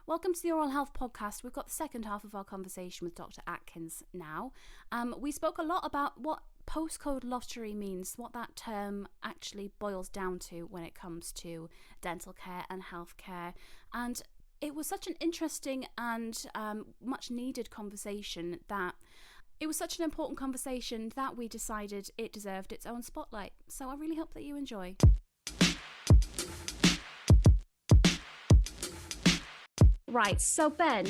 Welcome to the Oral Health Podcast. We've got the second half of our conversation with Dr. Atkins now. We spoke a lot about what postcode lottery means, what that term actually boils down to when it comes to dental care and healthcare. And it was such an interesting and much needed conversation that it was such an important conversation that we decided it deserved its own spotlight. So I really hope that you enjoy. Right, so Ben,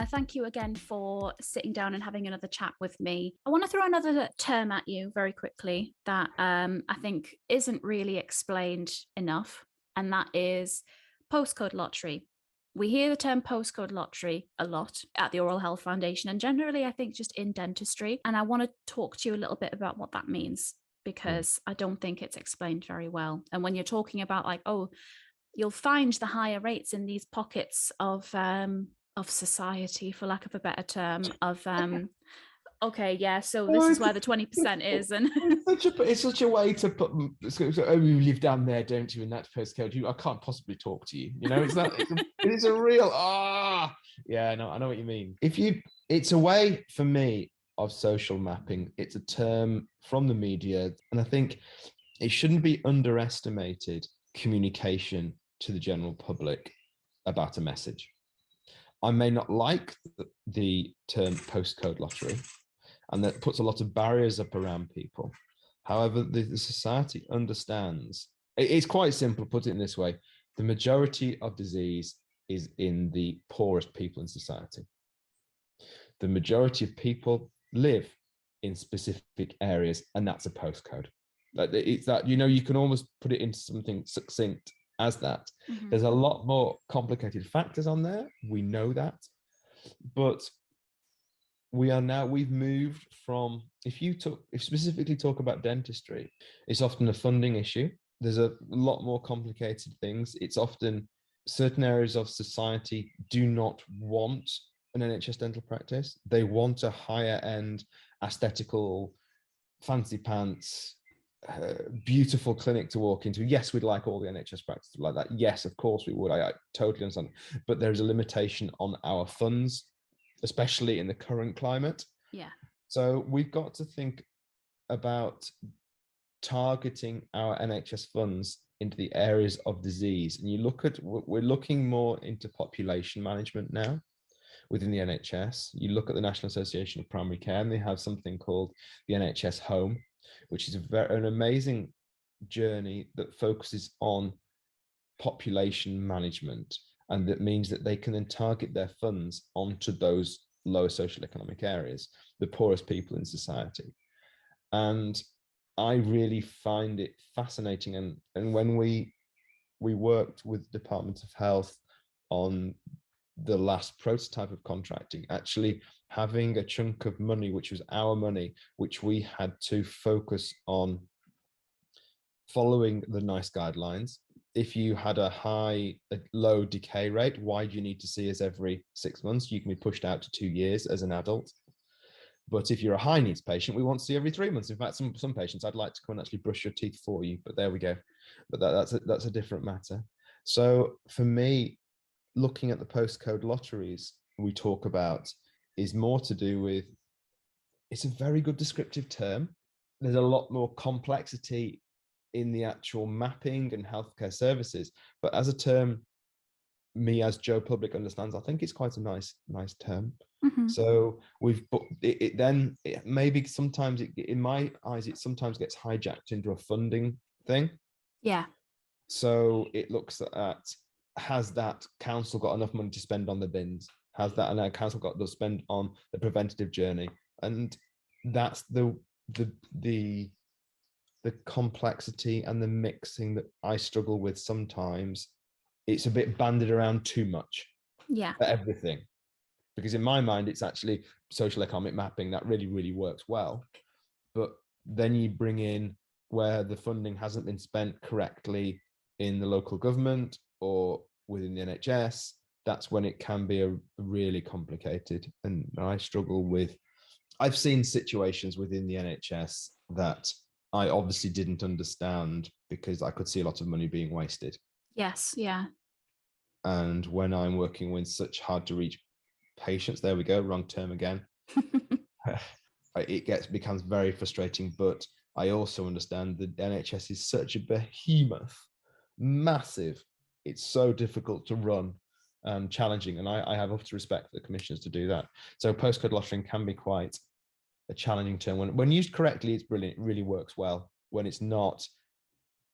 thank you again for sitting down and having another chat with me. I want to throw another term at you very quickly that I think isn't really explained enough, and that is postcode lottery. We hear the term postcode lottery a lot at the Oral Health Foundation, and generally I think just in dentistry, and I want to talk to you a little bit about what that means, because I don't think it's explained very well. And when you're talking about like, oh, you'll find the higher rates in these pockets of society, for lack of a better term, of okay, yeah, so this is where the 20% is, and it's such a way to put. Oh, you live down there, don't you? In that postcode, I can't possibly talk to you. You know, it is a real yeah. No, I know what you mean. It's a way for me of social mapping. It's a term from the media, and I think it shouldn't be underestimated. Communication to the general public about a message. I may not like the term postcode lottery, and that puts a lot of barriers up around people. However, the society understands. It's quite simple, put it in this way. The majority of disease is in the poorest people in society. The majority of people live in specific areas, and that's a postcode. Like it's that, you can almost put it into something succinct as that. Mm-hmm. There's a lot more complicated factors on there. We know that. But we've moved from, if specifically talk about dentistry, it's often a funding issue. There's a lot more complicated things. It's often certain areas of society do not want an NHS dental practice. They want a higher end, aesthetical, fancy pants, beautiful clinic to walk into. Yes, we'd like all the NHS practices like that. Yes, of course we would. I totally understand. But there's a limitation on our funds, especially in the current climate. Yeah. So we've got to think about targeting our NHS funds into the areas of disease. And we're looking more into population management now within the NHS. You look at the National Association of Primary Care, and they have something called the NHS Home, which is an amazing journey that focuses on population management. And that means that they can then target their funds onto those lower socioeconomic areas, the poorest people in society. And I really find it fascinating. And when we worked with the Department of Health on the last prototype of contracting, actually having a chunk of money, which was our money, which we had to focus on following the NICE guidelines. If you had a low decay rate, why do you need to see us every 6 months? You can be pushed out to 2 years as an adult. But if you're a high needs patient, we want to see every 3 months. In fact, some patients, I'd like to come and actually brush your teeth for you, but there we go. But that's a different matter. So for me, looking at the postcode lotteries we talk about is more to do with, it's a very good descriptive term. There's a lot more complexity in the actual mapping and healthcare services, but as a term, me as Joe Public understands, I think it's quite a nice term. Mm-hmm. So maybe sometimes in my eyes, it sometimes gets hijacked into a funding thing. Yeah. So it looks at, has that council got enough money to spend on the bins? Has that council got to spend on the preventative journey? And that's the complexity and the mixing that I struggle with sometimes. It's a bit banded around too much. Yeah. For everything. Because in my mind, it's actually social economic mapping that really, really works well. But then you bring in where the funding hasn't been spent correctly in the local government or within the NHS, that's when it can be a really complicated. And I struggle with, I've seen situations within the NHS that I obviously didn't understand because I could see a lot of money being wasted. Yes, yeah. And when I'm working with such hard to reach patients, there we go, wrong term again. It becomes very frustrating, but I also understand the NHS is such a behemoth, massive. It's so difficult to run and challenging, and I have utmost respect for the commissioners to do that. So postcode lottering can be quite a challenging term. When used correctly, it's brilliant. It really works well. When it's not,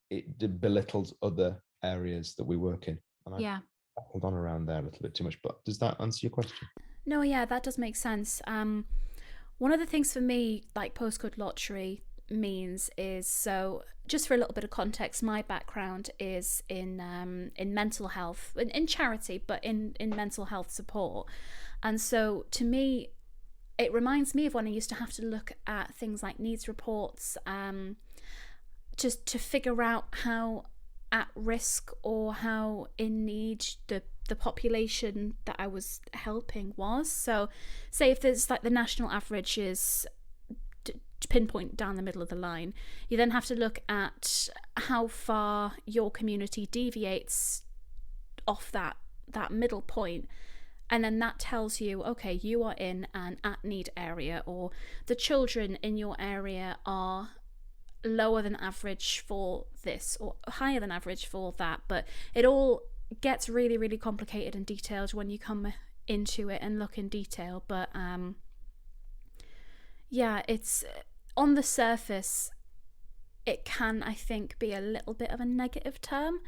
it belittles other areas that we work in. And Yeah. I've hold on around there a little bit too much, but does that answer your question? No, yeah, that does make sense. One of the things for me, like postcode lottery means is, so just for a little bit of context, my background is in mental health, in charity, but in mental health support. And so to me, it reminds me of when I used to have to look at things like needs reports, just to figure out how at risk or how in need the population that I was helping was. So say if there's like the national average is to pinpoint down the middle of the line, you then have to look at how far your community deviates off that middle point, and then that tells you, okay, you are in an at need area, or the children in your area are lower than average for this or higher than average for that. But it all gets really, really complicated and detailed when you come into it and look in detail. But yeah, it's on the surface, it can, I think, be a little bit of a negative term.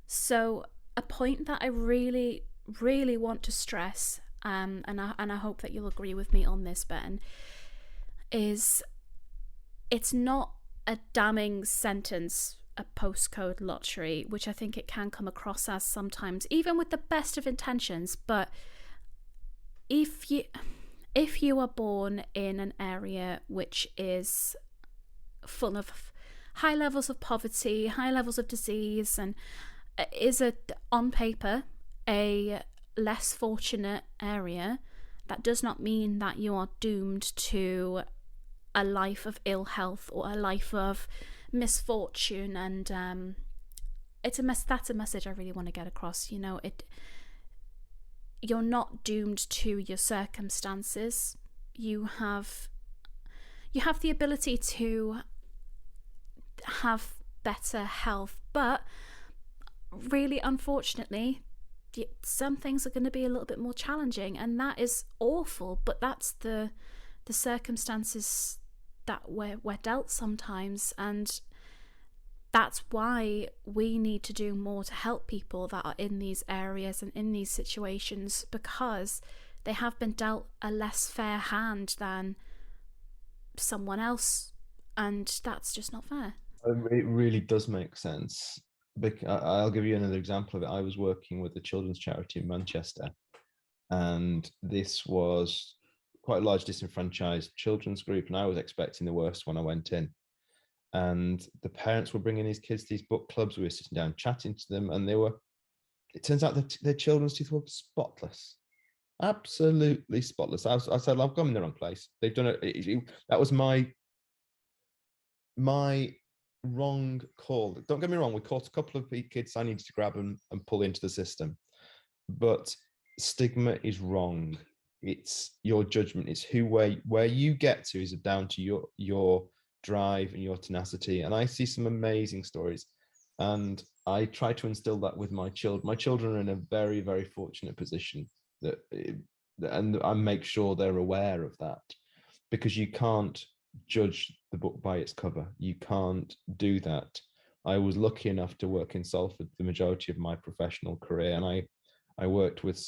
So a point that I really, really want to stress, and I hope that you'll agree with me on this, Ben, is it's not a damning sentence, a postcode lottery, which I think it can come across as sometimes, even with the best of intentions. But if you are born in an area which is full of high levels of poverty, high levels of disease, and is on paper a less fortunate area, that does not mean that you are doomed to a life of ill health or a life of misfortune. And that's a message I really want to get across. You're not doomed to your circumstances. You have the ability to have better health, but really, unfortunately, some things are going to be a little bit more challenging, and that is awful. But that's the circumstances that we're dealt sometimes, and that's why we need to do more to help people that are in these areas and in these situations, because they have been dealt a less fair hand than someone else, and that's just not fair. It really does make sense. I'll give you another example of it. I was working with a children's charity in Manchester, and this was quite a large disenfranchised children's group, and I was expecting the worst when I went in. And the parents were bringing these kids to these book clubs. We were sitting down chatting to them, and it turns out that their children's teeth were spotless, absolutely spotless. I said, I've gone in the wrong place. They've done it. That was my wrong call. Don't get me wrong, we caught a couple of kids I needed to grab and pull into the system, but stigma is wrong. It's your judgment. It's where you get to is down to your drive and your tenacity. And I see some amazing stories, and I try to instill that with my children. My children are in a very, very fortunate position and I make sure they're aware of that, because you can't judge the book by its cover. You can't do that. I was lucky enough to work in Salford the majority of my professional career, and I worked with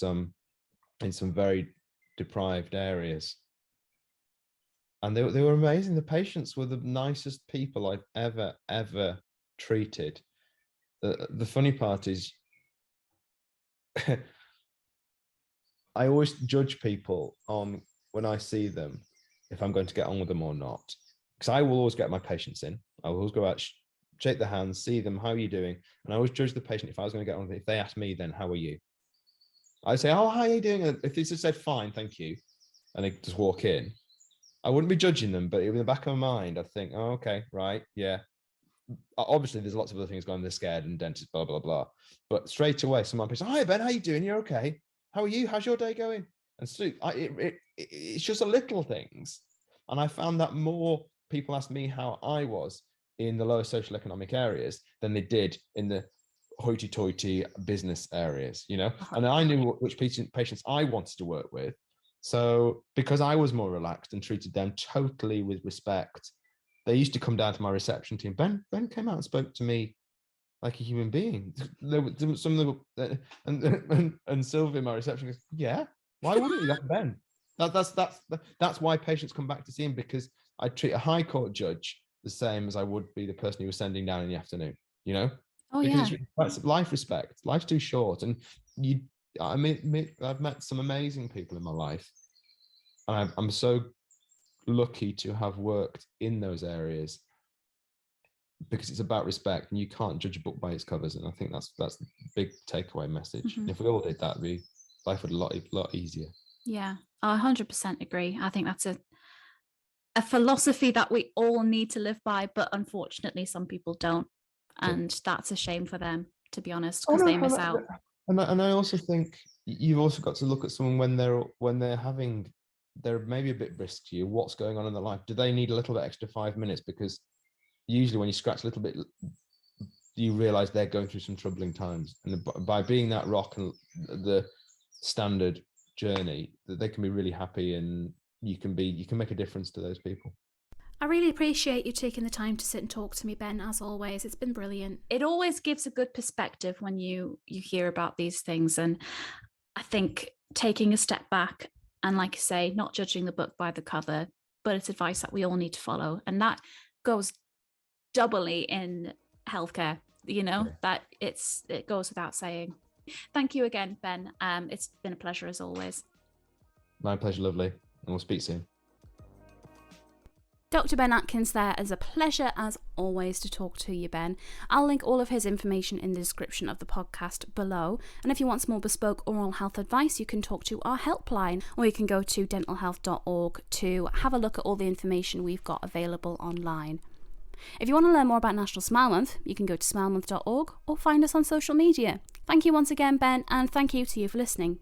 in some very deprived areas, and they were amazing. The patients were the nicest people I've ever treated. The funny part is I always judge people on when I see them, if I'm going to get on with them or not, because I will always get my patients in. I will always go out, shake their hands, see them, how are you doing? And I always judge the patient if I was going to get on with it. If they ask me, then how are you? I say, oh, how are you doing? And if they just said, fine, thank you, and they just walk in, I wouldn't be judging them, but in the back of my mind, I'd think, oh, okay, right, yeah, obviously there's lots of other things going on. They're scared and dentist, blah, blah, blah. But straight away, someone says, "Hi, Ben, how you doing? You're okay? How are you? How's your day going?" And so it's just the little things. And I found that more people asked me how I was in the lower social economic areas than they did in the hoity-toity business areas, and I knew which patients I wanted to work with. So because I was more relaxed and treated them totally with respect, they used to come down to my reception team. Ben came out and spoke to me like a human being. There were some of them, and Sylvia, my reception, goes, "Yeah, why wouldn't you? That's Ben." That's why patients come back to see him, because I treat a high court judge the same as I would be the person who was sending down in the afternoon. Oh, Because yeah. it's life respect. Life's too short, and I've met some amazing people in my life, and I'm so lucky to have worked in those areas, because it's about respect, and you can't judge a book by its covers. And I think that's the big takeaway message. Mhm. If we all did that, life would be a lot easier. Yeah, I 100% agree. I think that's a philosophy that we all need to live by, but unfortunately some people don't. And that's a shame for them, to be honest, because they miss out. And I also think you've also got to look at someone when they're maybe a bit brisk to you. What's going on in their life? Do they need a little bit extra 5 minutes? Because usually when you scratch a little bit, you realize they're going through some troubling times. And by being that rock and the standard journey, that they can be really happy, and you can make a difference to those people. I really appreciate you taking the time to sit and talk to me, Ben, as always. It's been brilliant. It always gives a good perspective when you hear about these things. And I think taking a step back and, like I say, not judging the book by the cover, but it's advice that we all need to follow. And that goes doubly in healthcare, that it goes without saying. Thank you again, Ben. It's been a pleasure as always. My pleasure, lovely. And we'll speak soon. Dr. Ben Atkins there. Is a pleasure as always to talk to you, Ben. I'll link all of his information in the description of the podcast below. And if you want some more bespoke oral health advice, you can talk to our helpline, or you can go to dentalhealth.org to have a look at all the information we've got available online. If you want to learn more about National Smile Month, you can go to smilemonth.org or find us on social media. Thank you once again, Ben, and thank you to you for listening.